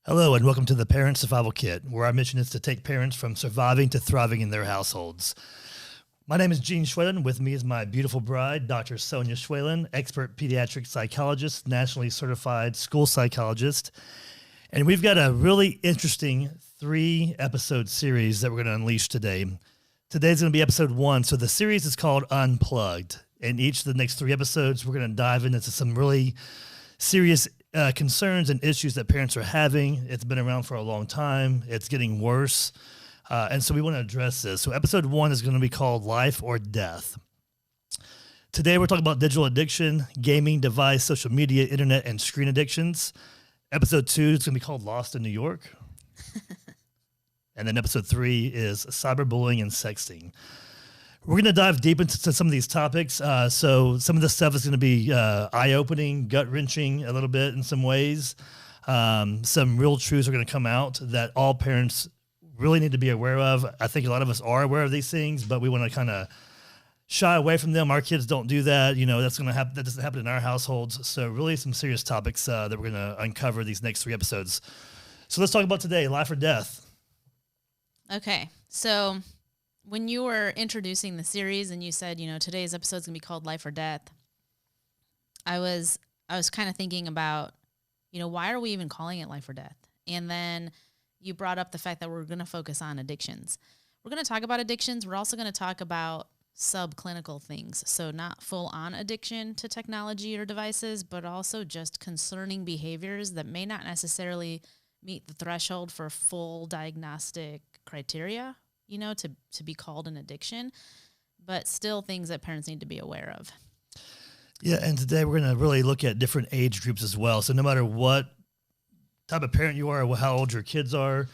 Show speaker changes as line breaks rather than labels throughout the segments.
Hello, and welcome to the Parent Survival Kit, where our mission is to take parents from surviving to thriving in their households. My name is Gene Schwalen. With me is my beautiful bride, Dr. Sonia Schwalen, expert pediatric psychologist, nationally certified school psychologist. And we've got a really interesting 3-episode series that we're going to unleash today. Today's going to be episode 1. So the series is called Unplugged. In each of the next 3 episodes, we're going to dive into some really serious concerns and issues that parents are having. It's been around for a long time. It's getting worse. And so we want to address this. So episode 1 is going to be called Life or Death. Today we're talking about digital addiction, gaming, device, social media, internet, and screen addictions. Episode 2 is going to be called Lost in New York. And then episode 3 is cyberbullying and sexting. We're going to dive deep into some of these topics. So some of this stuff is going to be eye-opening, gut-wrenching a little bit in some ways. Some real truths are going to come out that all parents really need to be aware of. I think a lot of us are aware of these things, but we want to kind of shy away from them. Our kids don't do that. You know, that's going to happen. That doesn't happen in our households. So really some serious topics that we're going to uncover these next 3 episodes. So let's talk about today, life or death.
Okay. So when you were introducing the series and you said, today's episode is going to be called Life or Death, I was kind of thinking about, why are we even calling it Life or Death? And then you brought up the fact that we're going to focus on addictions. We're going to talk about addictions. We're also going to talk about subclinical things. So not full-on addiction to technology or devices, but also just concerning behaviors that may not necessarily meet the threshold for full diagnostic criteria, to be called an addiction, but still things that parents need to be aware of.
Yeah, and today we're going to really look at different age groups as well. So no matter what type of parent you are or how old your kids are,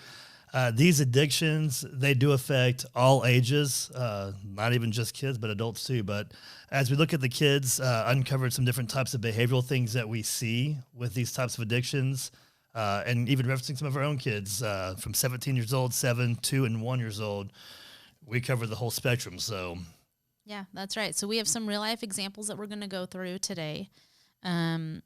these addictions, they do affect all ages, not even just kids, but adults too. But as we look at the kids, uncovered some different types of behavioral things that we see with these types of addictions, and even referencing some of our own kids from 17 years old, 7, 2, and 1 years old. We cover the whole spectrum. So,
yeah, that's right. So we have some real life examples that we're going to go through today. And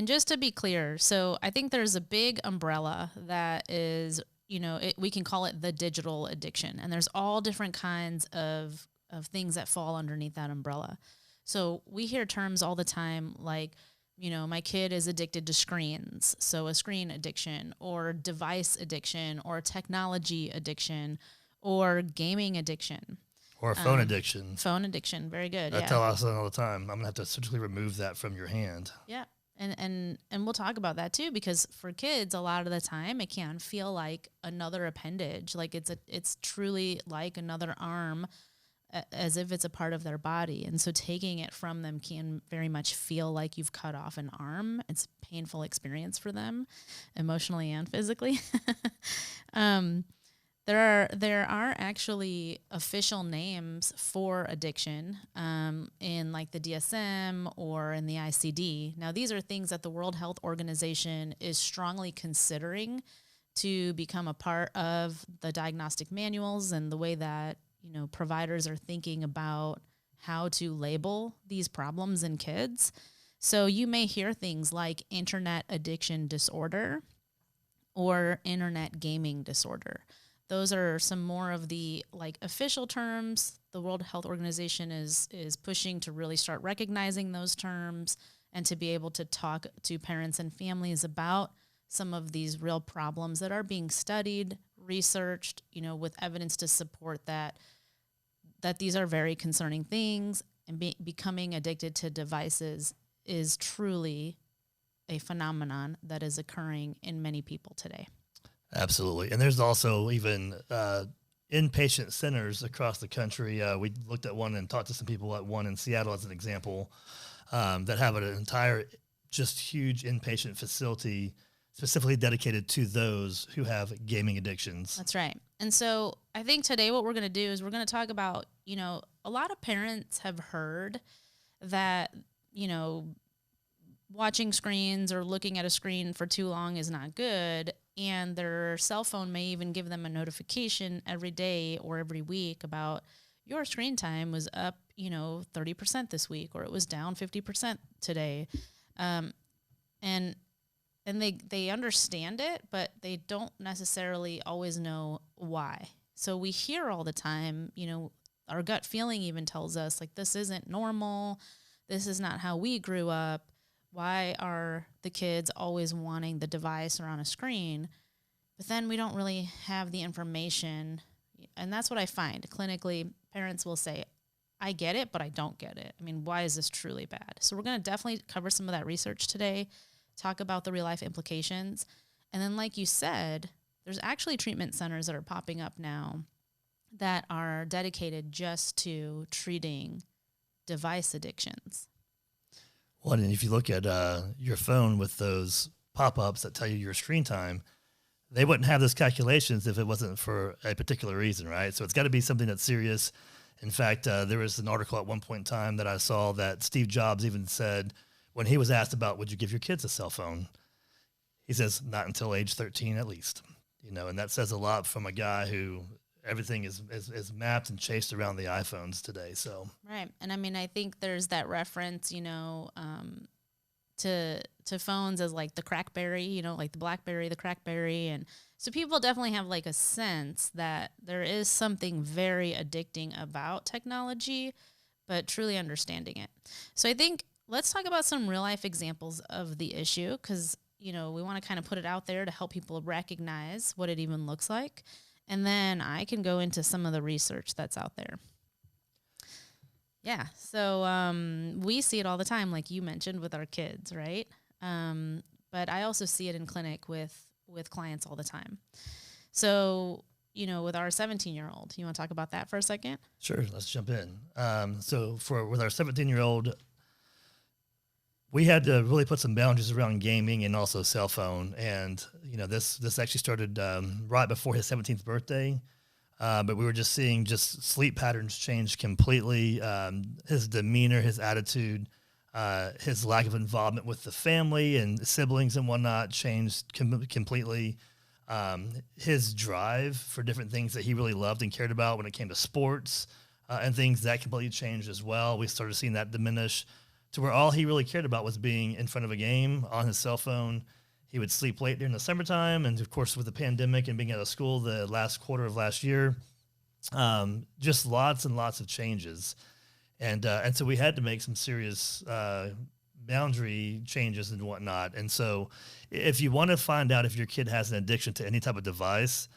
just to be clear, so I think there's a big umbrella that is, we can call it the digital addiction. And there's all different kinds of things that fall underneath that umbrella. So we hear terms all the time like, my kid is addicted to screens, so a screen addiction, or device addiction, or technology addiction, or gaming addiction.
Or phone addiction.
Phone addiction, very good.
I tell us all the time, I'm going to have to surgically remove that from your hand.
Yeah, and we'll talk about that too, because for kids, a lot of the time, it can feel like another appendage, like it's truly like another arm, as if it's a part of their body. And so taking it from them can very much feel like you've cut off an arm. It's a painful experience for them, emotionally and physically. There are actually official names for addiction in like the DSM or in the ICD. Now, these are things that the World Health Organization is strongly considering to become a part of the diagnostic manuals and the way that providers are thinking about how to label these problems in kids. So you may hear things like internet addiction disorder or internet gaming disorder. Those are some more of the official terms. The World Health Organization is pushing to really start recognizing those terms and to be able to talk to parents and families about some of these real problems that are being studied, researched, with evidence to support that these are very concerning things, and becoming addicted to devices is truly a phenomenon that is occurring in many people today.
Absolutely. And there's also even inpatient centers across the country. We looked at one and talked to some people at one in Seattle as an example that have an entire just huge inpatient facility specifically dedicated to those who have gaming addictions.
That's right. And so I think today what we're going to do is we're going to talk about, a lot of parents have heard that, watching screens or looking at a screen for too long is not good. And their cell phone may even give them a notification every day or every week about your screen time was up, 30% this week, or it was down 50% today. And and they understand it, but they don't necessarily always know why. So we hear all the time, our gut feeling even tells us like, this isn't normal. This is not how we grew up. Why are the kids always wanting the device or on a screen? But then we don't really have the information. And that's what I find clinically. Parents will say, I get it, but I don't get it. I mean, why is this truly bad? So we're going to definitely cover some of that research today, talk about the real life implications. And then, like you said, there's actually treatment centers that are popping up now that are dedicated just to treating device addictions.
Well, and if you look at your phone with those pop-ups that tell you your screen time, they wouldn't have those calculations if it wasn't for a particular reason, right? So it's got to be something that's serious. In fact, there was an article at one point in time that I saw that Steve Jobs even said when he was asked about, would you give your kids a cell phone? He says, not until age 13 at least. And that says a lot from a guy who everything is mapped and chased around the iPhones today. So
right. And I mean, I think there's that reference, to phones as like the Crackberry, like the BlackBerry, the Crackberry. And so people definitely have like a sense that there is something very addicting about technology, but truly understanding it. So I think let's talk about some real life examples of the issue, because, we want to kind of put it out there to help people recognize what it even looks like. And then I can go into some of the research that's out there. Yeah. So we see it all the time, like you mentioned, with our kids, right? But I also see it in clinic with clients all the time. So, with our 17-year-old, you want to talk about that for a second?
Sure. Let's jump in. With our 17-year-old, we had to really put some boundaries around gaming and also cell phone. And, this actually started right before his 17th birthday. But we were just seeing sleep patterns change completely. His demeanor, his attitude, his lack of involvement with the family and siblings and whatnot changed completely. His drive for different things that he really loved and cared about when it came to sports and things, that completely changed as well. We started seeing that diminish to where all he really cared about was being in front of a game on his cell phone. He would sleep late during the summertime, and of course with the pandemic and being out of school the last quarter of last year, just lots and lots of changes. And so we had to make some serious boundary changes and whatnot. And so if you want to find out if your kid has an addiction to any type of device,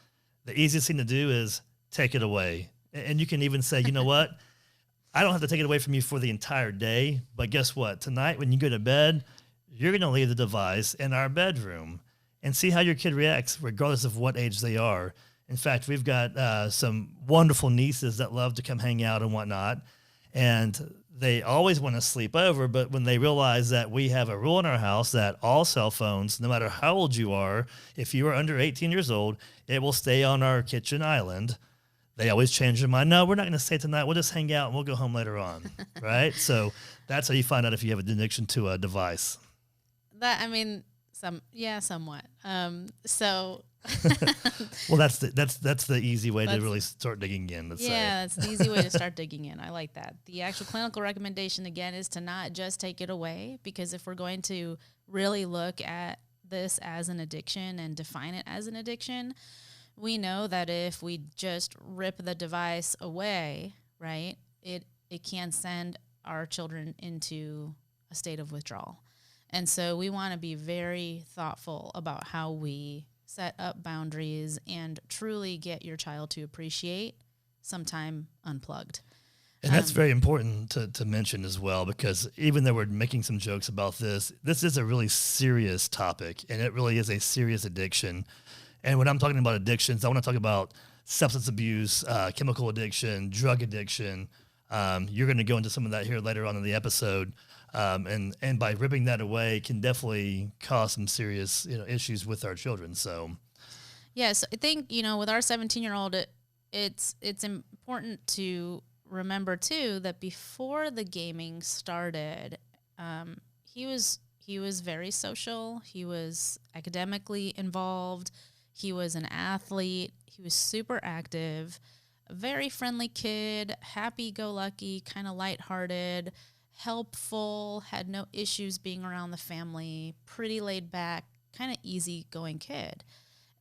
the easiest thing to do is take it away. And you can even say, you know what? I don't have to take it away from you for the entire day, but guess what? Tonight when you go to bed, you're going to leave the device in our bedroom and see how your kid reacts regardless of what age they are. In fact, we've got some wonderful nieces that love to come hang out and whatnot, and they always want to sleep over, but when they realize that we have a rule in our house that all cell phones, no matter how old you are, if you are under 18 years old, it will stay on our kitchen island. They always change their mind. No, we're not going to stay tonight. We'll just hang out and we'll go home later on, right? So that's how you find out if you have an addiction to a device.
Somewhat. So
well, that's the easy way to really start digging in. Let's say.
That's the easy way to start digging in. I like that. The actual clinical recommendation again is to not just take it away, because if we're going to really look at this as an addiction and define it as an addiction, we know that if we just rip the device away, right, it can send our children into a state of withdrawal. And so we want to be very thoughtful about how we set up boundaries and truly get your child to appreciate some time unplugged.
And that's very important to mention as well, because even though we're making some jokes about this is a really serious topic, and it really is a serious addiction. And when I'm talking about addictions, I want to talk about substance abuse, chemical addiction, drug addiction. You're going to go into some of that here later on in the episode. And by ripping that away can definitely cause some serious issues with our children. So,
yes, I think with our 17-year-old, it's important to remember too that before the gaming started, he was very social. He was academically involved. He was an athlete. He was super active, a very friendly kid, happy-go-lucky, kind of lighthearted, helpful, had no issues being around the family, pretty laid back, kind of easygoing kid.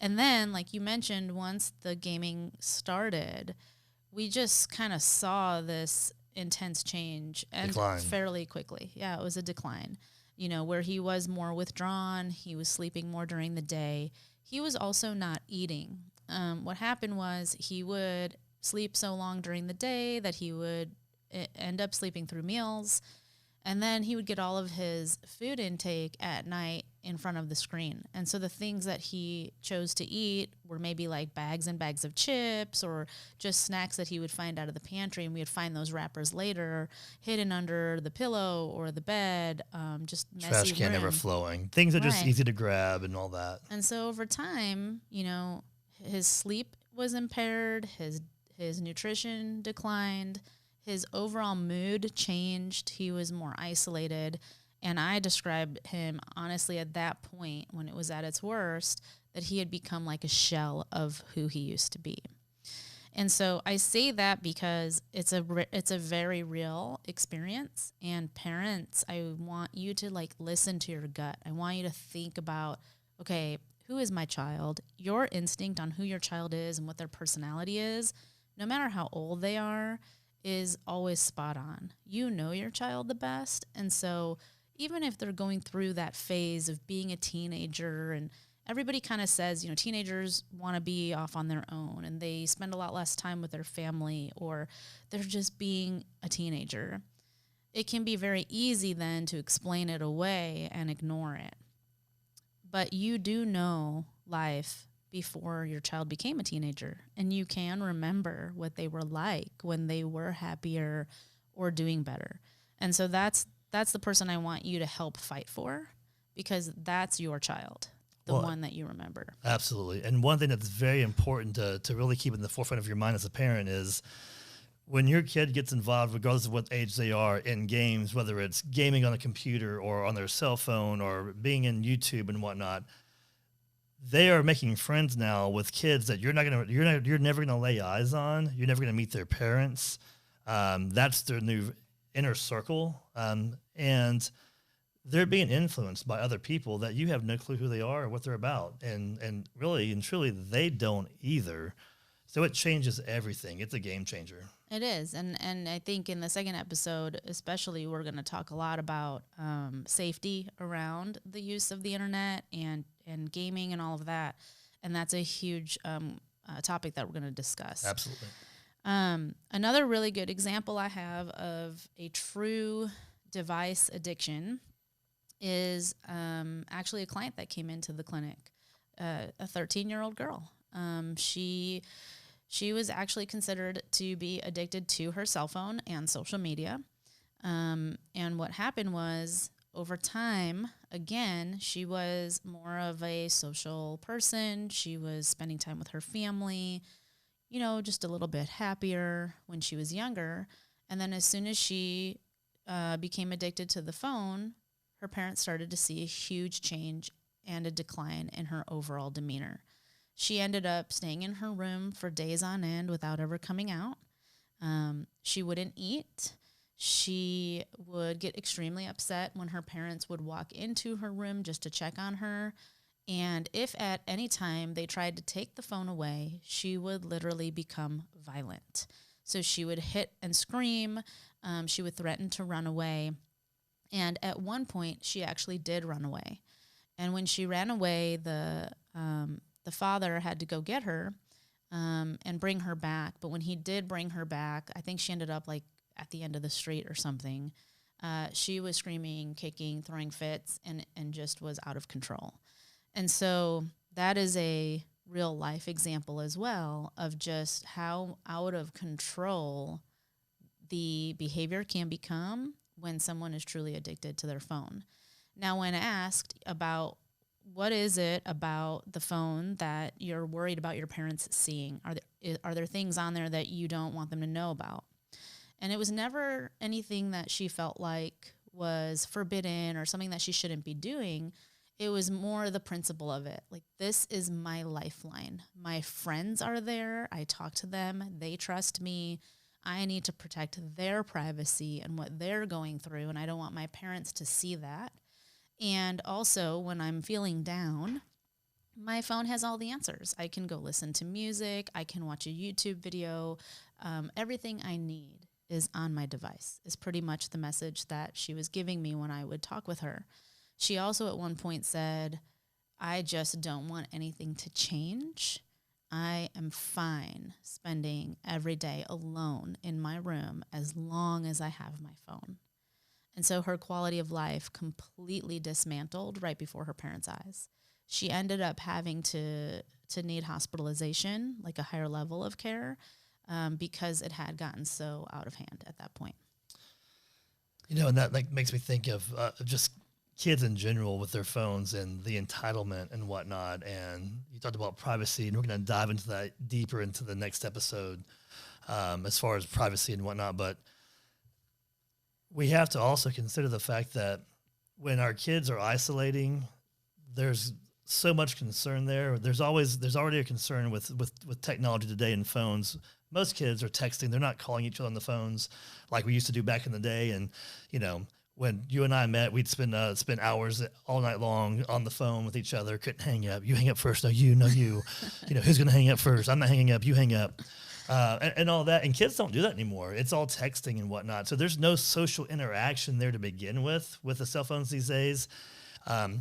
And then, like you mentioned, once the gaming started, we just kind of saw this intense change and
Decline.
fairly quickly. Yeah, it was a decline. You know, where he was more withdrawn, he was sleeping more during the day. He was also not eating. What happened was he would sleep so long during the day that he would end up sleeping through meals. And then he would get all of his food intake at night in front of the screen. And so the things that he chose to eat were maybe like bags and bags of chips or just snacks that he would find out of the pantry. And we would find those wrappers later hidden under the pillow or the bed, just messy
Trash can
room.
overflowing. Things are just
Right.
easy to grab and all that.
And so over time, you know, his sleep was impaired, his nutrition declined, his overall mood changed. He was more isolated. And I described him, honestly, at that point, when it was at its worst, that he had become like a shell of who he used to be. And so I say that because it's a very real experience. And parents, I want you to like listen to your gut. I want you to think about, okay, who is my child? Your instinct on who your child is and what their personality is, no matter how old they are, is always spot on. You know your child the best. And so even if they're going through that phase of being a teenager, and everybody kind of says, you know, teenagers want to be off on their own and they spend a lot less time with their family, or they're just being a teenager. It can be very easy then to explain it away and ignore it. But you do know life before your child became a teenager, and you can remember what they were like when they were happier or doing better. And so that's the person I want you to help fight for, because that's your child, the one that you remember.
Absolutely. And one thing that's very important to really keep in the forefront of your mind as a parent is when your kid gets involved, regardless of what age they are, in games, whether it's gaming on a computer or on their cell phone or being in YouTube and whatnot, they are making friends now with kids that you're never gonna lay eyes on. You're never gonna meet their parents. That's their new inner circle, and they're being influenced by other people that you have no clue who they are or what they're about, and really and truly they don't either. So it changes everything. It's a game changer.
It is. And I think in the second episode, especially, we're going to talk a lot about safety around the use of the internet and gaming and all of that. And that's a huge topic that we're going to discuss.
Absolutely.
Another really good example I have of a true device addiction is actually a client that came into the clinic, a 13-year-old girl. She was actually considered to be addicted to her cell phone and social media. And what happened was, over time, again, she was more of a social person. She was spending time with her family, you know, just a little bit happier when she was younger. And then as soon as she became addicted to the phone, her parents started to see a huge change and a decline in her overall demeanor. She ended up staying in her room for days on end without ever coming out. She wouldn't eat. She would get extremely upset when her parents would walk into her room just to check on her. And if at any time they tried to take the phone away, she would literally become violent. So she would hit and scream. She would threaten to run away. And at one point, she actually did run away. And when she ran away, the father had to go get her and bring her back. But when he did bring her back, I think she ended up like at the end of the street or something. She was screaming, kicking, throwing fits, and just was out of control. And so that is a real life example as well of just how out of control the behavior can become when someone is truly addicted to their phone. Now, when asked about what is it about the phone that you're worried about your parents seeing, are there things on there that you don't want them to know about? And it was never anything that she felt like was forbidden or something that she shouldn't be doing. It was more the principle of it. Like, this is my lifeline. My friends are there. I talk to them. They trust me. I need to protect their privacy and what they're going through, and I don't want my parents to see that. And also, when I'm feeling down, my phone has all the answers. I can go listen to music. I can watch a YouTube video. Everything I need is on my device, is pretty much the message that she was giving me when I would talk with her. She also at one point said, I just don't want anything to change. I am fine spending every day alone in my room as long as I have my phone. And so her quality of life completely dismantled right before her parents' eyes. She ended up having to need hospitalization, like a higher level of care, because it had gotten so out of hand at that point.
And that like makes me think of just kids in general with their phones and the entitlement and whatnot. And you talked about privacy, and we're going to dive into that deeper into the next episode as far as privacy and whatnot. But we have to also consider the fact that when our kids are isolating, there's so much concern there. There's already a concern with technology today and phones. Most kids are texting. They're not calling each other on the phones like we used to do back in the day. And, when you and I met, we'd spend hours all night long on the phone with each other. Couldn't hang up. You hang up first. No, you. Who's going to hang up first? I'm not hanging up. You hang up. And all that. And kids don't do that anymore. It's all texting and whatnot. So there's no social interaction there to begin with the cell phones these days.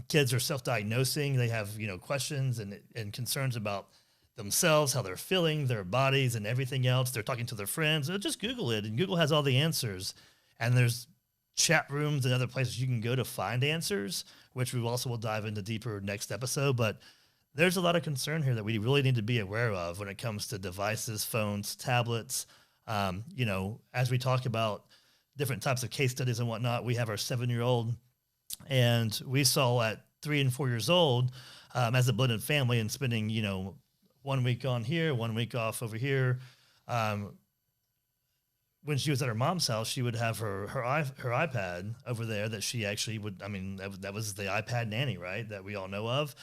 Kids are self-diagnosing. They have, questions and concerns about themselves, how they're feeling, their bodies, and everything else. They're talking to their friends. They'll just Google it, and Google has all the answers. And there's chat rooms and other places you can go to find answers, which we also will dive into deeper next episode. But there's a lot of concern here that we really need to be aware of when it comes to devices, phones, tablets. As we talk about different types of case studies and whatnot, we have our 7-year-old, and we saw at 3 and 4 years old, as a blended family and spending, 1 week on here, 1 week off over here. When she was at her mom's house, she would have her iPad over there that she actually would. I mean, that was the iPad nanny, right? That we all know of.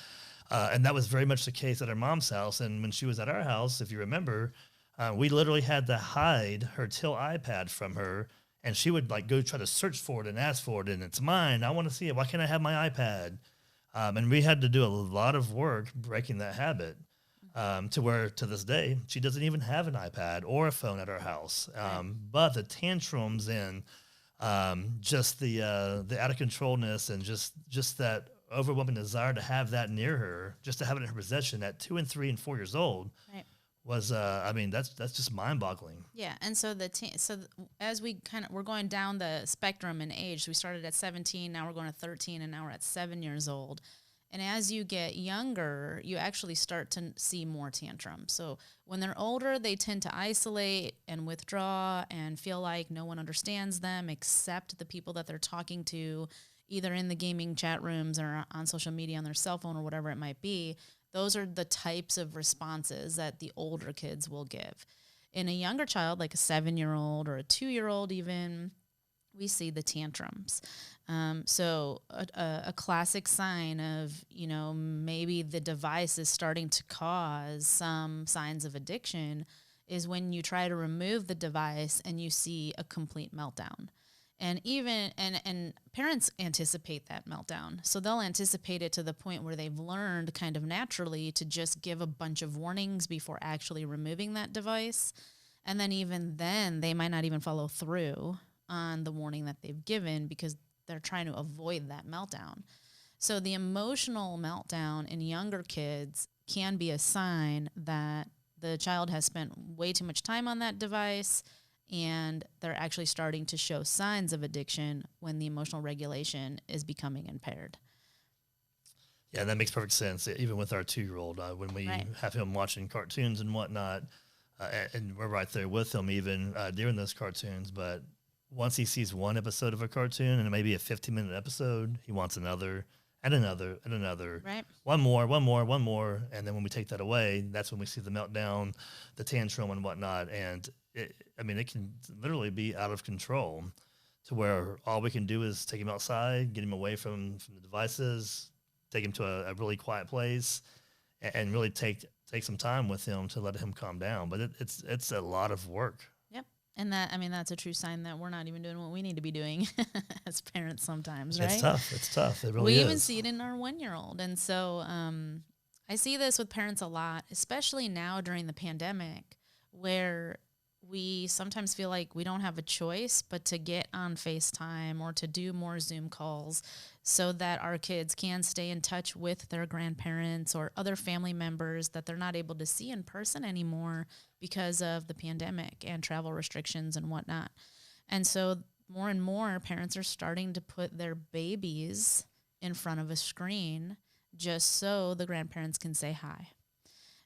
And that was very much the case at her mom's house. And when she was at our house, if you remember, we literally had to hide her Till iPad from her. And she would like go try to search for it and ask for it. And it's mine. I want to see it. Why can't I have my iPad? And we had to do a lot of work breaking that habit to where to this day, she doesn't even have an iPad or a phone at our house. But the tantrums and just the out of controlness and just that overwhelming desire to have that near her, just to have it in her possession at 2 and 3 and 4 years old,
Right.
was that's just mind boggling.
Yeah, and so as we're going down the spectrum in age. We started at 17, now we're going to 13, and now we're at 7 years old. And as you get younger, you actually start to see more tantrums. So when they're older, they tend to isolate and withdraw and feel like no one understands them except the people that they're talking to, either in the gaming chat rooms or on social media on their cell phone or whatever it might be. Those are the types of responses that the older kids will give. In a younger child, like a 7-year-old or a 2-year-old even, we see the tantrums. So a classic sign of, maybe the device is starting to cause some signs of addiction is when you try to remove the device and you see a complete meltdown. And and parents anticipate that meltdown. So they'll anticipate it to the point where they've learned kind of naturally to just give a bunch of warnings before actually removing that device. And then even then, they might not even follow through on the warning that they've given because they're trying to avoid that meltdown. So the emotional meltdown in younger kids can be a sign that the child has spent way too much time on that device and they're actually starting to show signs of addiction when the emotional regulation is becoming impaired.
Yeah, that makes perfect sense. Even with our 2-year-old, when we have him watching cartoons and whatnot, and we're right there with him even during those cartoons, but once he sees one episode of a cartoon and it may be a 15-minute episode, he wants another and another and another.
Right.
One more. And then when we take that away, that's when we see the meltdown, the tantrum and whatnot. And it can literally be out of control to where all we can do is take him outside, get him away from the devices, take him to a really quiet place and really take some time with him to let him calm down. But it's a lot of work.
Yep. And that's a true sign that we're not even doing what we need to be doing as parents sometimes, right?
It's tough. It's tough. It really
We
is.
even see it in our 1-year-old. And so I see this with parents a lot, especially now during the pandemic, where we sometimes feel like we don't have a choice but to get on FaceTime or to do more Zoom calls so that our kids can stay in touch with their grandparents or other family members that they're not able to see in person anymore because of the pandemic and travel restrictions and whatnot. And so more and more parents are starting to put their babies in front of a screen just so the grandparents can say hi.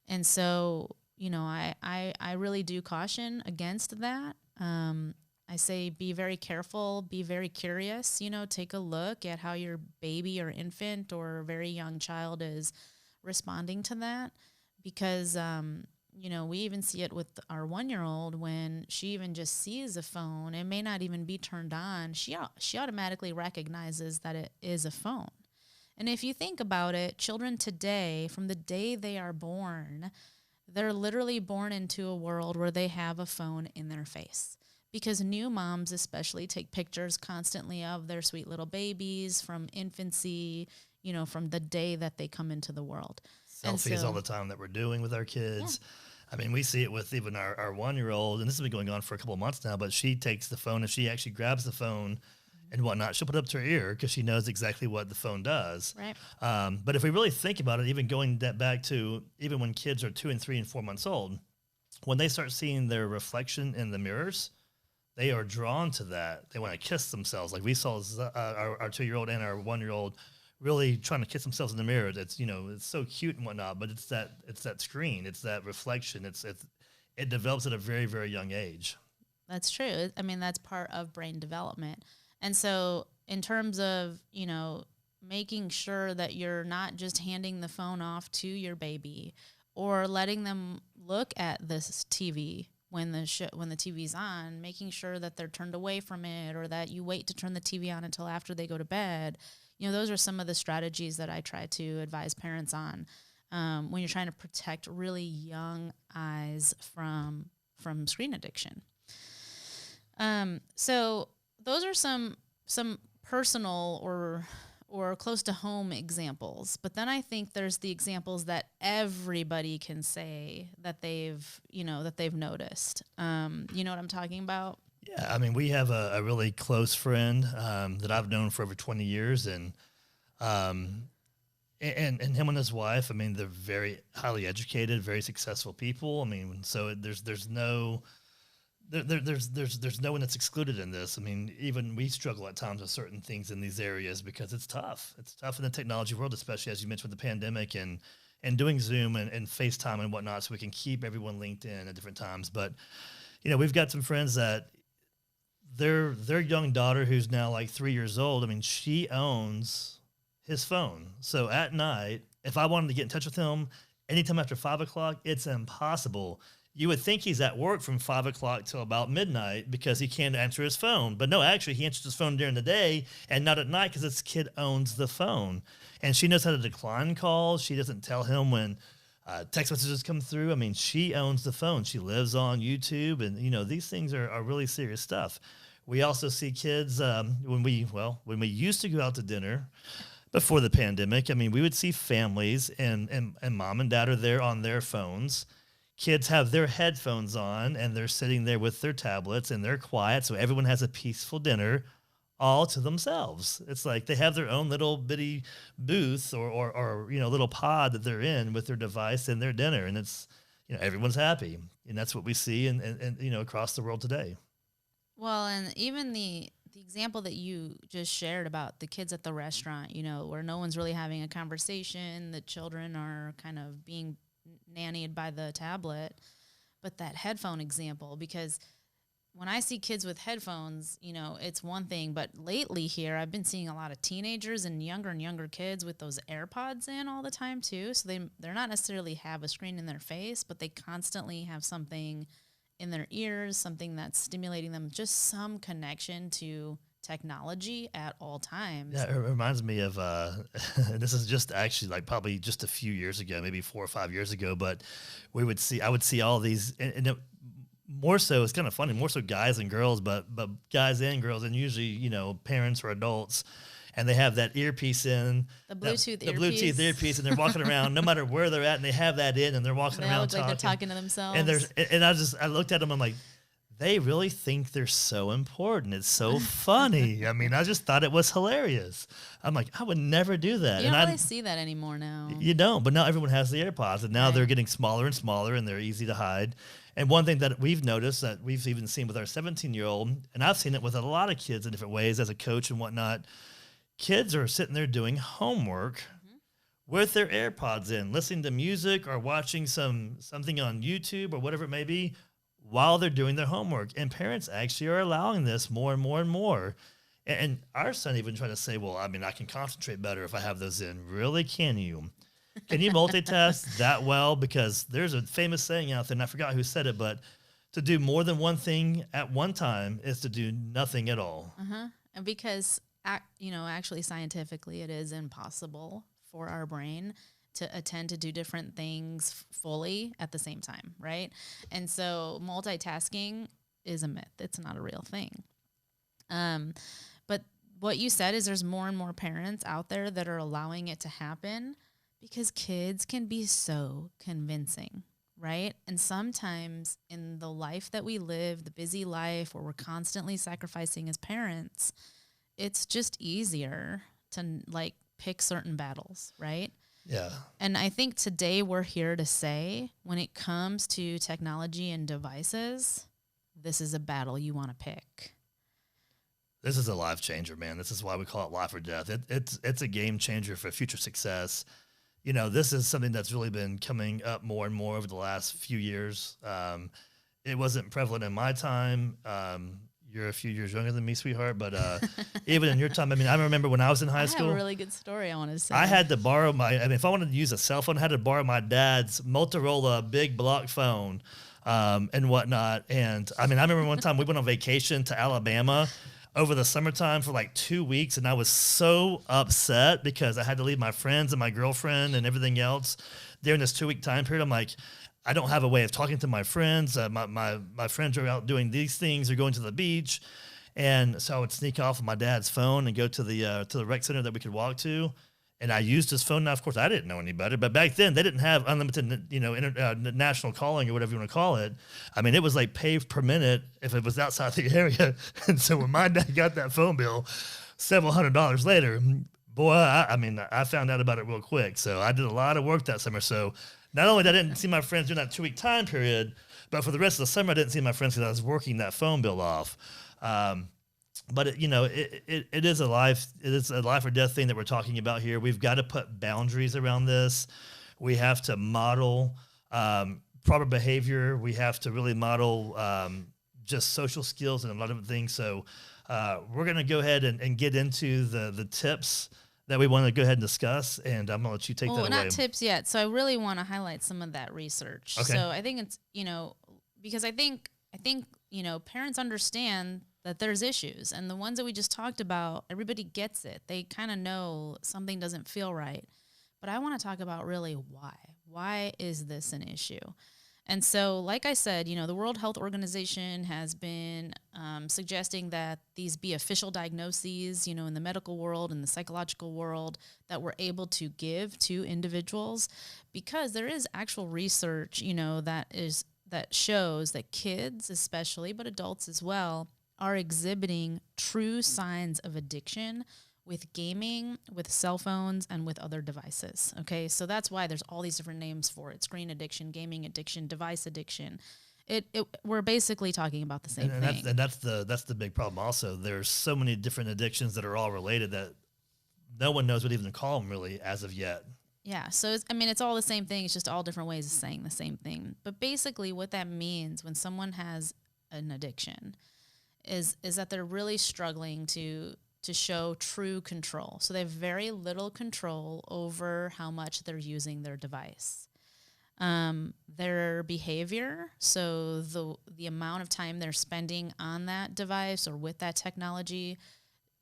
And so, I really do caution against that. I say be very careful, be very curious, take a look at how your baby or infant or very young child is responding to that because, we even see it with our 1-year-old when she even just sees a phone. It may not even be turned on. She automatically recognizes that it is a phone. And if you think about it, children today, from the day they are born, they're literally born into a world where they have a phone in their face. Because new moms especially take pictures constantly of their sweet little babies from infancy, from the day that they come into the world.
Selfies all the time that we're doing with our kids. Yeah. I mean, we see it with even our 1-year-old, and this has been going on for a couple of months now, but she takes the phone and she actually grabs the phone and whatnot. She'll put it up to her ear because she knows exactly what the phone does.
Right.
But if we really think about it, even going back to even when kids are 2 and 3 and 4 months old, when they start seeing their reflection in the mirrors, they are drawn to that. They want to kiss themselves. Like we saw our 2-year-old and our 1-year-old really trying to kiss themselves in the mirror. It's it's so cute and whatnot, but it's that screen, it's that reflection. It develops at a very, very young age.
That's true. I mean, that's part of brain development. And so in terms of, making sure that you're not just handing the phone off to your baby or letting them look at this TV when the TV's on, making sure that they're turned away from it or that you wait to turn the TV on until after they go to bed. Those are some of the strategies that I try to advise parents on when you're trying to protect really young eyes from screen addiction. So those are some personal or close to home examples. But then I think there's the examples that everybody can say that they've noticed. You know what I'm talking about?
Yeah, I mean, we have a really close friend that I've known for over 20 years, and him and his wife. I mean, they're very highly educated, very successful people. I mean, so there's no one that's excluded in this. I mean, even we struggle at times with certain things in these areas because it's tough. It's tough in the technology world, especially as you mentioned with the pandemic and doing Zoom and FaceTime and whatnot, so we can keep everyone linked in at different times. But we've got some friends that their young daughter, who's now like 3 years old, I mean, she owns his phone. So at night, if I wanted to get in touch with him anytime after 5 o'clock, it's impossible. You would think he's at work from 5 o'clock till about midnight because he can't answer his phone. But no, actually, he answers his phone during the day and not at night because this kid owns the phone. And she knows how to decline calls. She doesn't tell him when text messages come through. I mean, she owns the phone. She lives on YouTube. And, these things are really serious stuff. We also see kids when we used to go out to dinner before the pandemic. I mean, we would see families and mom and dad are there on their phones. Kids have their headphones on and they're sitting there with their tablets and they're quiet. So everyone has a peaceful dinner all to themselves. It's like they have their own little bitty booth or little pod that they're in with their device and their dinner. And it's, everyone's happy. And that's what we see and across the world today.
Well, and even the example that you just shared about the kids at the restaurant, where no one's really having a conversation, the children are kind of being nannied by the tablet, but that headphone example, because when I see kids with headphones, it's one thing, but lately here I've been seeing a lot of teenagers and younger kids with those AirPods in all the time too. So they're not necessarily have a screen in their face, but they constantly have something in their ears, something that's stimulating them, just some connection to technology at all times.
Yeah, it reminds me of this is just actually like probably just a few years ago, maybe 4 or 5 years ago, but I would see all these, and more so, it's kind of funny, more so guys and girls, but guys and girls, and usually, parents or adults, and they have that earpiece in.
The Bluetooth
the
earpiece.
Bluetooth earpiece, and they're walking around no matter where they're at, and they have that in, and they're walking
They all
around
look
talking.
like they're talking to themselves.
And I looked at them, I'm like, they really think they're so important. It's so funny. I mean, I just thought it was hilarious. I'm like, I would never do that.
You don't
and
really see that anymore now.
You don't, but now everyone has the AirPods, and now
Right.
they're getting smaller and smaller, and they're easy to hide. And one thing that we've noticed that we've even seen with our 17-year-old, and I've seen it with a lot of kids in different ways as a coach and whatnot, kids are sitting there doing homework with their AirPods in, listening to music or watching something on YouTube or whatever it may be while they're doing their homework. And parents actually are allowing this more and more and more. And our son even tried to say, well, I mean, I can concentrate better if I have those in. Really, can you? Can you multitask that well? Because there's a famous saying out there, and I forgot who said it, but to do more than one thing at one time is to do nothing at all.
And because, actually scientifically, it is impossible for our brain to attend to do different things fully at the same time, right? And so multitasking is a myth. It's not a real thing. But what you said is there's more and more parents out there that are allowing it to happen because kids can be so convincing, right? And sometimes in the life that we live, the busy life where we're constantly sacrificing as parents, it's just easier to like pick certain battles, right?
Yeah.
And I think today we're here to say when it comes to technology and devices, this is a battle you want to pick.
This is a life changer, man. This is why we call it life or death. It's a game changer for future success. This is something that's really been coming up more and more over the last few years. It wasn't prevalent in my time. You're a few years younger than me, sweetheart, but even in your time, I mean, I remember when I was in high school.
I have a really good story I want to say.
I had to borrow if I wanted to use a cell phone, I had to borrow my dad's Motorola big block phone and whatnot. And I mean, I remember one time we went on vacation to Alabama over the summertime for like 2 weeks, and I was so upset because I had to leave my friends and my girlfriend and everything else during this 2 week time period. I'm like, I don't have a way of talking to my friends. My friends are out doing these things or going to the beach. And so I would sneak off of my dad's phone and go to the rec center that we could walk to. And I used his phone. Now, of course, I didn't know any better, but back then they didn't have unlimited, national calling or whatever you want to call it. I mean, it was like pay per minute if it was outside the area. And so when my dad got that phone bill several $100s later, boy, I found out about it real quick. So I did a lot of work that summer. So not only did I didn't see my friends during that 2 week time period, but for the rest of the summer, I didn't see my friends because I was working that phone bill off. But it is a life or death thing that we're talking about here. We've got to put boundaries around this. We have to model proper behavior. We have to really model just social skills and a lot of things. So we're going to go ahead and get into the tips that we want to go ahead and discuss, and I'm going to let you take that away.
Not tips yet. So I really want to highlight some of that research.
Okay.
So I think it's, because I think parents understand that there's issues, and the ones that we just talked about, everybody gets it. They kind of know something doesn't feel right. But I want to talk about really why. Why is this an issue? And so, like I said, the World Health Organization has been suggesting that these be official diagnoses, in the medical world and the psychological world that we're able to give to individuals, because there is actual research, that shows that kids especially, but adults as well, are exhibiting true signs of addiction with gaming, with cell phones, and with other devices. Okay, so that's why there's all these different names for it: screen addiction, gaming addiction, device addiction. We're basically talking about the same thing.
That's the big problem. Also, there's so many different addictions that are all related that no one knows what even to call them really as of yet.
Yeah, so it's all the same thing. It's just all different ways of saying the same thing. But basically, what that means when someone has an addiction is that they're really struggling to show true control. So they have very little control over how much they're using their device. Their behavior, so the amount of time they're spending on that device or with that technology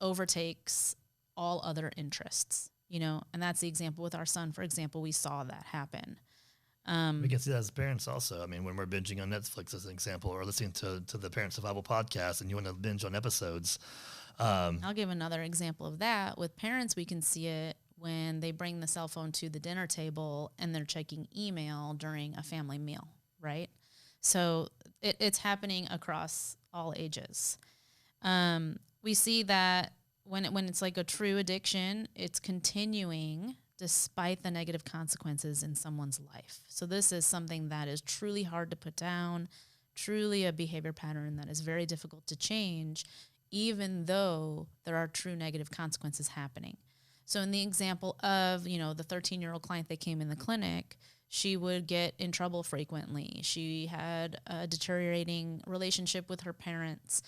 overtakes all other interests, and that's the example with our son. For example, we saw that happen.
We can see that as parents also. I mean, when we're binging on Netflix, as an example, or listening to the Parent Survival podcast, and you want to binge on episodes.
I'll give another example of that. With parents, we can see it when they bring the cell phone to the dinner table and they're checking email during a family meal, right? So it's happening across all ages. We see that when it's like a true addiction, it's continuing despite the negative consequences in someone's life. So this is something that is truly hard to put down, truly a behavior pattern that is very difficult to change, even though there are true negative consequences happening. So in the example of, the 13-year-old client that came in the clinic, she would get in trouble frequently. She had a deteriorating relationship with her parents.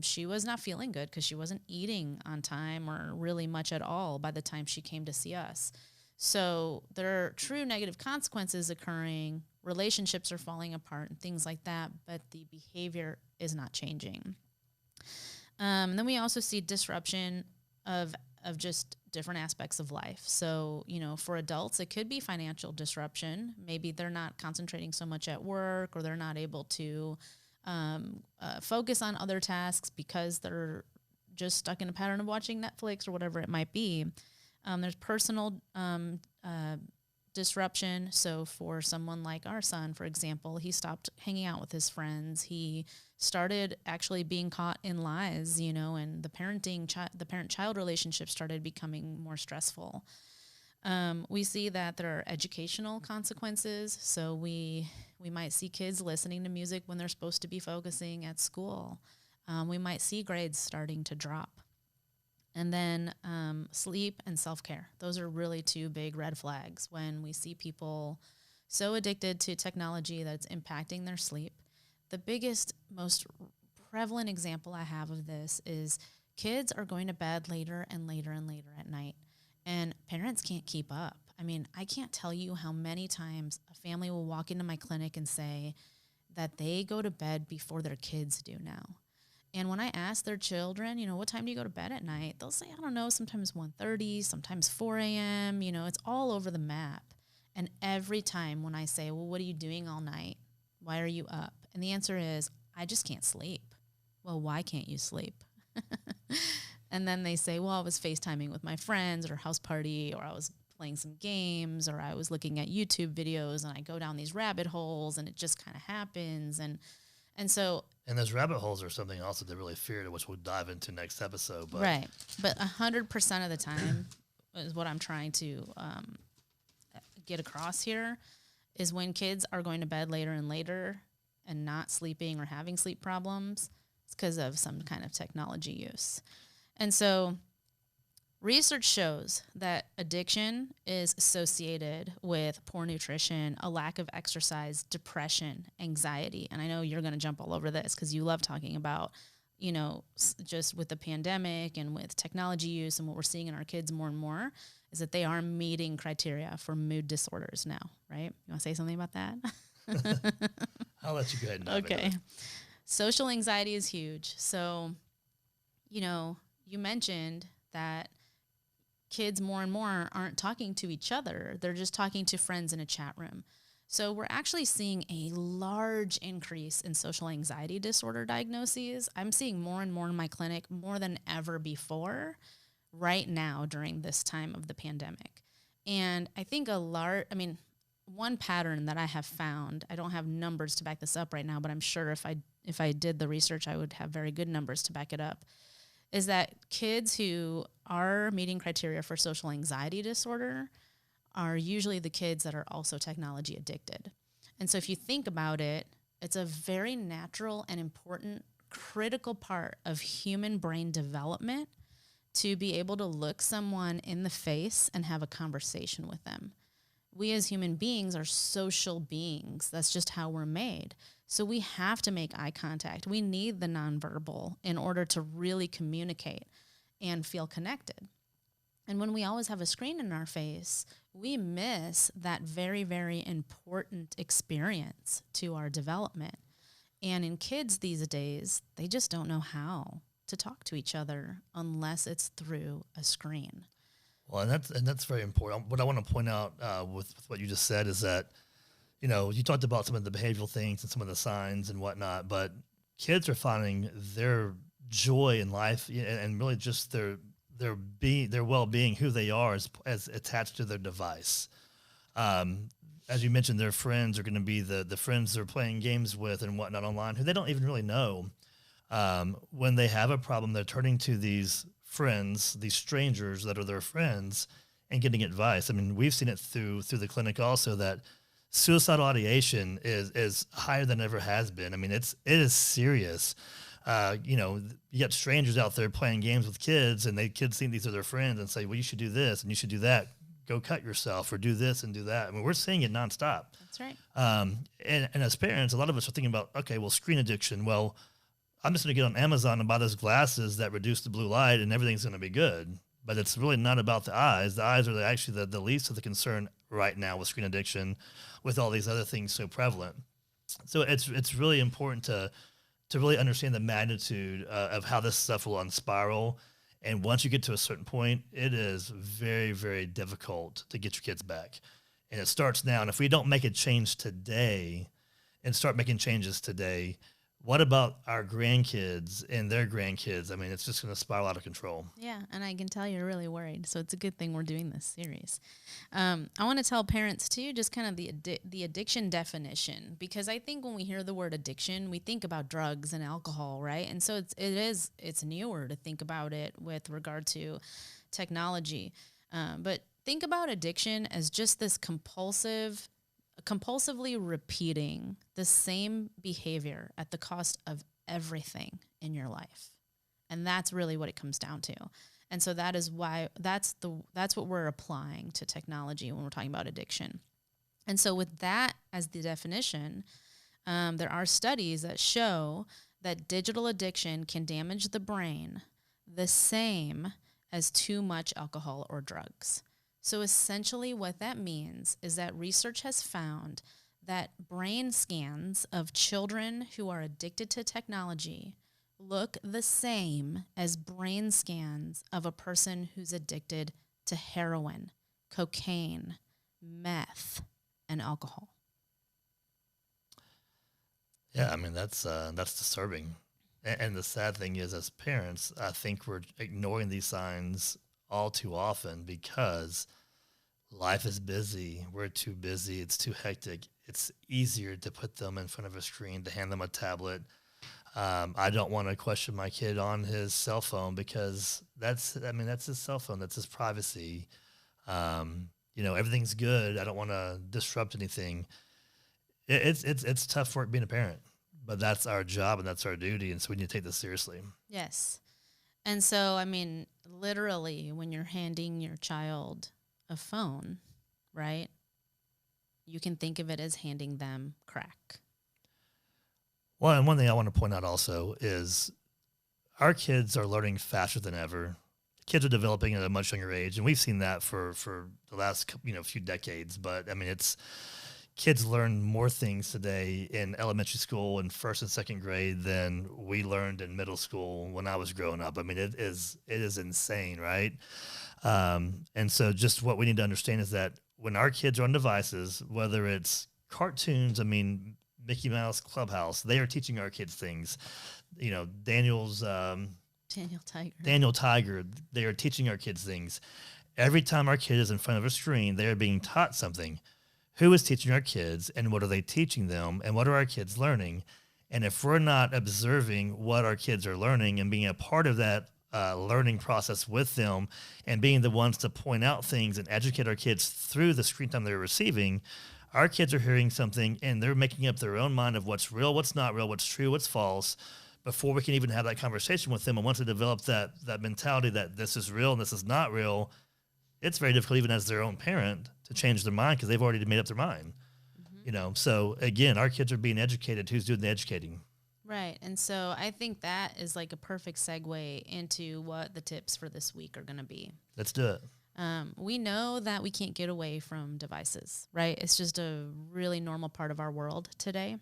She was not feeling good because she wasn't eating on time or really much at all by the time she came to see us. So there are true negative consequences occurring. Relationships are falling apart and things like that, but the behavior is not changing. And then we also see disruption of just different aspects of life. So, for adults, it could be financial disruption. Maybe they're not concentrating so much at work, or they're not able to focus on other tasks because they're just stuck in a pattern of watching Netflix or whatever it might be. There's personal disruption. So for someone like our son, for example, he stopped hanging out with his friends. He started actually being caught in lies, and the parent-child relationship started becoming more stressful. We see that there are educational consequences. So we might see kids listening to music when they're supposed to be focusing at school. We might see grades starting to drop. And then sleep and self-care. Those are really two big red flags when we see people so addicted to technology that it's impacting their sleep. The biggest, most prevalent example I have of this is kids are going to bed later and later and later at night, and parents can't keep up. I mean, I can't tell you how many times a family will walk into my clinic and say that they go to bed before their kids do now. And when I ask their children, what time do you go to bed at night? They'll say, I don't know, sometimes 1:30, sometimes 4 a.m., it's all over the map. And every time when I say, well, what are you doing all night? Why are you up? And the answer is, I just can't sleep. Well, why can't you sleep? And then they say, well, I was FaceTiming with my friends or house party, or I was playing some games, or I was looking at YouTube videos, and I go down these rabbit holes and it just kind of happens. And so...
And those rabbit holes are something also to really fear, which we'll dive into next episode. But
right. But 100% of the time is what I'm trying to get across here is when kids are going to bed later and later and not sleeping or having sleep problems, it's because of some kind of technology use. And so research shows that addiction is associated with poor nutrition, a lack of exercise, depression, anxiety. And I know you're going to jump all over this because you love talking about, just with the pandemic and with technology use and what we're seeing in our kids more and more is that they are meeting criteria for mood disorders now, right? You want to say something about that?
I'll let you go ahead and dive
Okay.
into it.
Social anxiety is huge. So, you mentioned that kids more and more aren't talking to each other. They're just talking to friends in a chat room. So we're actually seeing a large increase in social anxiety disorder diagnoses. I'm seeing more and more in my clinic, more than ever before, right now during this time of the pandemic. And I think one pattern that I have found, I don't have numbers to back this up right now, but I'm sure if I did the research, I would have very good numbers to back it up, is that kids who are meeting criteria for social anxiety disorder are usually the kids that are also technology addicted. And so if you think about it, it's a very natural and important, critical part of human brain development to be able to look someone in the face and have a conversation with them. We as human beings are social beings. That's just how we're made. So we have to make eye contact. We need the nonverbal in order to really communicate and feel connected. And when we always have a screen in our face, we miss that very, very important experience to our development. And in kids these days, they just don't know how to talk to each other unless it's through a screen.
Well, and that's very important. What I want to point out with what you just said is that you talked about some of the behavioral things and some of the signs and whatnot, but kids are finding their joy in life and really just their well-being, who they are as attached to their device. Um, as you mentioned, their friends are going to be the friends they're playing games with and whatnot online, who they don't even really know. When they have a problem, they're turning to these friends, these strangers that are their friends, and getting advice. I mean, we've seen it through the clinic also that suicidal ideation is higher than it ever has been. I mean, it is serious. You got strangers out there playing games with kids, and kids think these are their friends and say, well, you should do this and you should do that. Go cut yourself or do this and do that. I mean, we're seeing it nonstop.
That's right.
And as parents, a lot of us are thinking about, okay, well, screen addiction. Well, I'm just going to get on Amazon and buy those glasses that reduce the blue light and everything's going to be good. But it's really not about the eyes. The eyes are actually the least of the concern right now with screen addiction, with all these other things so prevalent. So it's really important to really understand the magnitude of how this stuff will unspiral. And once you get to a certain point, it is very, very difficult to get your kids back. And it starts now. And if we don't make a change today and start making changes today, what about our grandkids and their grandkids? I mean, it's just going to spiral out of control.
Yeah, and I can tell you're really worried. So it's a good thing we're doing this series. I want to tell parents too, just kind of the addiction definition, because I think when we hear the word addiction, we think about drugs and alcohol, right? And so it's newer to think about it with regard to technology, but think about addiction as just this compulsively repeating the same behavior at the cost of everything in your life. And that's really what it comes down to. And so that is why that's what we're applying to technology when we're talking about addiction. And so with that as the definition, there are studies that show that digital addiction can damage the brain the same as too much alcohol or drugs. So essentially what that means is that research has found that brain scans of children who are addicted to technology look the same as brain scans of a person who's addicted to heroin, cocaine, meth, and alcohol.
Yeah, I mean, that's disturbing. And the sad thing is, as parents, I think we're ignoring these signs all too often because life is busy. We're too busy. It's too hectic. It's easier to put them in front of a screen, to hand them a tablet. I don't want to question my kid on his cell phone because that's his cell phone. That's his privacy. Everything's good. I don't want to disrupt anything. It's tough work being a parent, but that's our job and that's our duty. And so we need to take this seriously.
Yes. And so, I mean, literally when you're handing your child a phone, right, you can think of it as handing them crack.
Well, and one thing I want to point out also is our kids are learning faster than ever. Kids are developing at a much younger age, and we've seen that for the last few decades. But I mean, kids learn more things today in elementary school in first and second grade than we learned in middle school when I was growing up. I mean, it is insane, right? And so just what we need to understand is that when our kids are on devices, whether it's cartoons, I mean, Mickey Mouse Clubhouse, they are teaching our kids things. Daniel Tiger, they are teaching our kids things. Every time our kid is in front of a screen, they are being taught something. Who is teaching our kids, and what are they teaching them, and what are our kids learning? And if we're not observing what our kids are learning and being a part of that learning process with them and being the ones to point out things and educate our kids through the screen time they're receiving, our kids are hearing something and they're making up their own mind of what's real, what's not real, what's true, what's false, before we can even have that conversation with them. And once they develop that mentality that this is real and this is not real, it's very difficult even as their own parent to change their mind because they've already made up their mind. Mm-hmm. So again, our kids are being educated. Who's doing the educating?
Right. And so I think that is like a perfect segue into what the tips for this week are going to be.
Let's do it.
We know that we can't get away from devices, right? It's just a really normal part of our world today.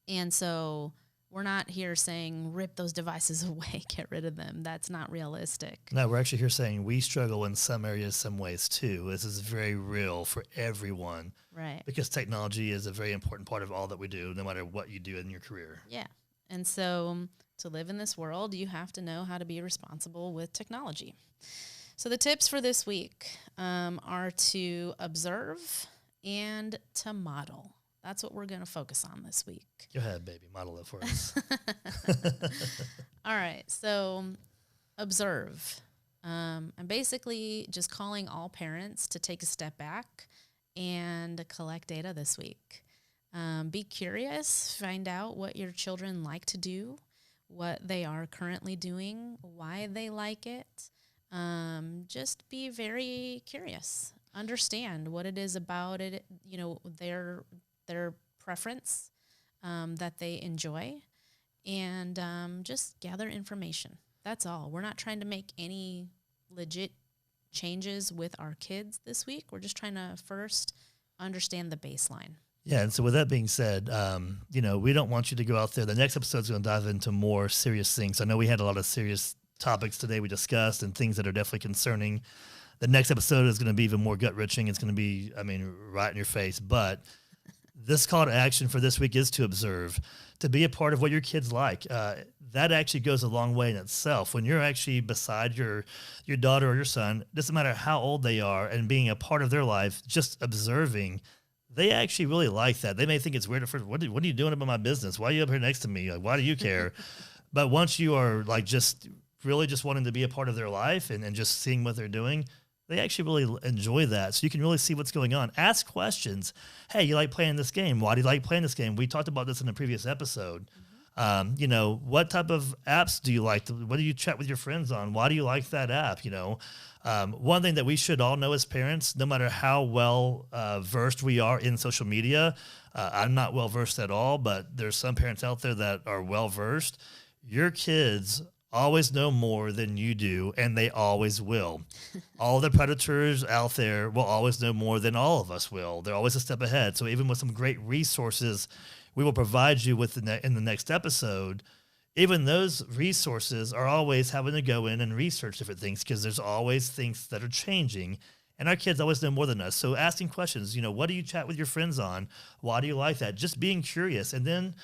And so We're not here saying rip those devices away, get rid of them. That's not realistic.
No, we're actually here saying we struggle in some areas, some ways too. This is very real for everyone.
Right.
Because technology is a very important part of all that we do, no matter what you do in your career.
Yeah. And so to live in this world, you have to know how to be responsible with technology. So the tips for this week are to observe and to model. That's what we're going to focus on this week.
Go ahead, baby. Model it for us.
All right. So observe. I'm basically just calling all parents to take a step back and collect data this week. Be curious. Find out what your children like to do, what they are currently doing, why they like it. Just be very curious. Understand what it is about it, their preference that they enjoy, and just gather information. That's all. We're not trying to make any legit changes with our kids this week. We're just trying to first understand the baseline.
Yeah, and so with that being said, we don't want you to go out there. The next episode is going to dive into more serious things. I know we had a lot of serious topics today we discussed and things that are definitely concerning. The next episode is going to be even more gut-wrenching. It's going to be, right in your face. But this call to action for this week is to observe, to be a part of what your kids like. That actually goes a long way in itself. When you're actually beside your daughter or your son, doesn't matter how old they are, and being a part of their life, just observing, they actually really like that. They may think it's weird at first. What are you doing about my business? Why are you up here next to me? Like, why do you care? But once you are like just really just wanting to be a part of their life and just seeing what they're doing, they actually really enjoy that. So you can really see what's going on. Ask questions. Hey, you like playing this game? Why do you like playing this game? We talked about this in a previous episode. What type of apps do you like? What do you chat with your friends on? Why do you like that app? One thing that we should all know as parents, no matter how well versed we are in social media, I'm not well versed at all, but there's some parents out there that are well versed. Your kids always know more than you do, and they always will. All the predators out there will always know more than all of us will. They're always a step ahead. So even with some great resources we will provide you with in the next episode, even those resources are always having to go in and research different things because there's always things that are changing. And our kids always know more than us. So asking questions, what do you chat with your friends on? Why do you like that? Just being curious. And then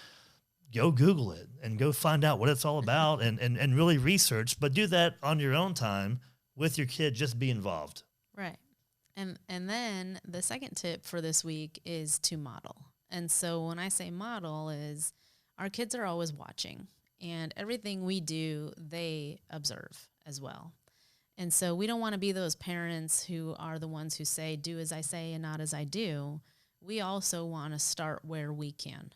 go Google it and go find out what it's all about and really research, but do that on your own time with your kid. Just be involved.
Right. And then the second tip for this week is to model. And so when I say model is our kids are always watching, and everything we do, they observe as well. And so we don't want to be those parents who are the ones who say, do as I say and not as I do. We also want to start where we can.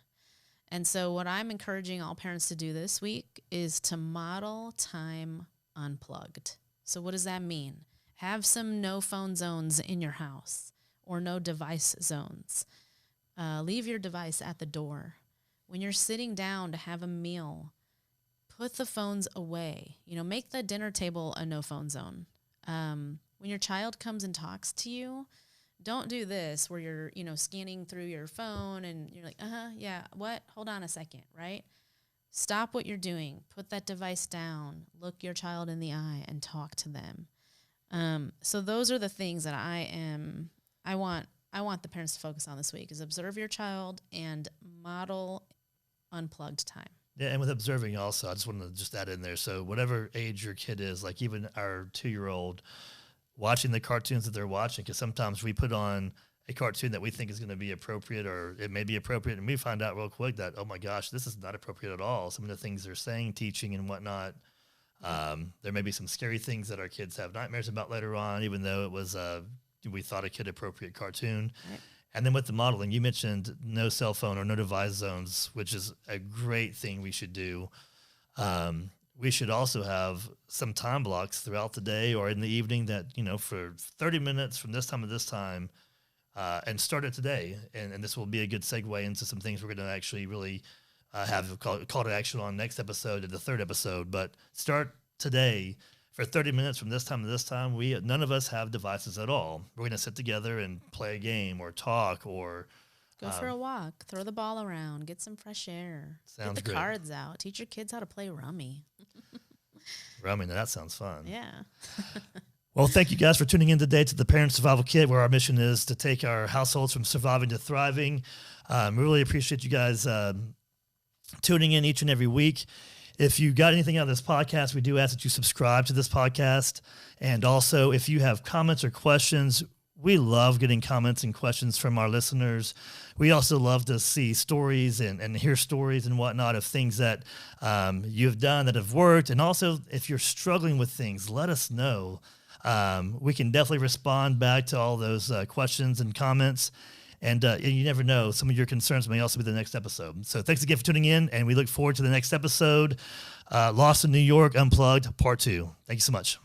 And so what I'm encouraging all parents to do this week is to model time unplugged. So what does that mean? Have some no phone zones in your house or no device zones. Leave your device at the door. When you're sitting down to have a meal, put the phones away. Make the dinner table a no phone zone. When your child comes and talks to you, don't do this where you're, scanning through your phone and you're like, yeah, what? Hold on a second, right? Stop what you're doing. Put that device down. Look your child in the eye and talk to them. So those are the things that I want the parents to focus on this week is observe your child and model unplugged time.
Yeah, and with observing also, I just want to just add in there. So whatever age your kid is, like even our 2-year-old, watching the cartoons that they're watching, because sometimes we put on a cartoon that we think is going to be appropriate, or it may be appropriate, and we find out real quick that, oh my gosh, this is not appropriate at all. Some of the things they're saying, teaching, and whatnot. There may be some scary things that our kids have nightmares about later on, even though it was we thought a kid-appropriate cartoon. Right. And then with the modeling, you mentioned no cell phone or no device zones, which is a great thing we should do. We should also have some time blocks throughout the day or in the evening that, for 30 minutes from this time to this time, and start it today. And this will be a good segue into some things we're going to actually really have a call to action on next episode and the third episode. But start today for 30 minutes from this time to this time. None of us have devices at all. We're going to sit together and play a game or talk or
Go for a walk. Throw the ball around. Get some fresh air.
Sounds
Get the
great.
cards out. Teach your kids how to play rummy.
Rummy, now that sounds fun.
Yeah.
Well, thank you guys for tuning in today to the Parent Survival Kit, where our mission is to take our households from surviving to thriving. We really appreciate you guys tuning in each and every week. If you got anything out of this podcast, we do ask that you subscribe to this podcast. And also, if you have comments or questions, we love getting comments and questions from our listeners. We also love to see stories and hear stories and whatnot of things that you've done that have worked. And also, if you're struggling with things, let us know. We can definitely respond back to all those questions and comments. And you never know, some of your concerns may also be the next episode. So thanks again for tuning in, and we look forward to the next episode. Lost in New York, Unplugged, Part 2. Thank you so much.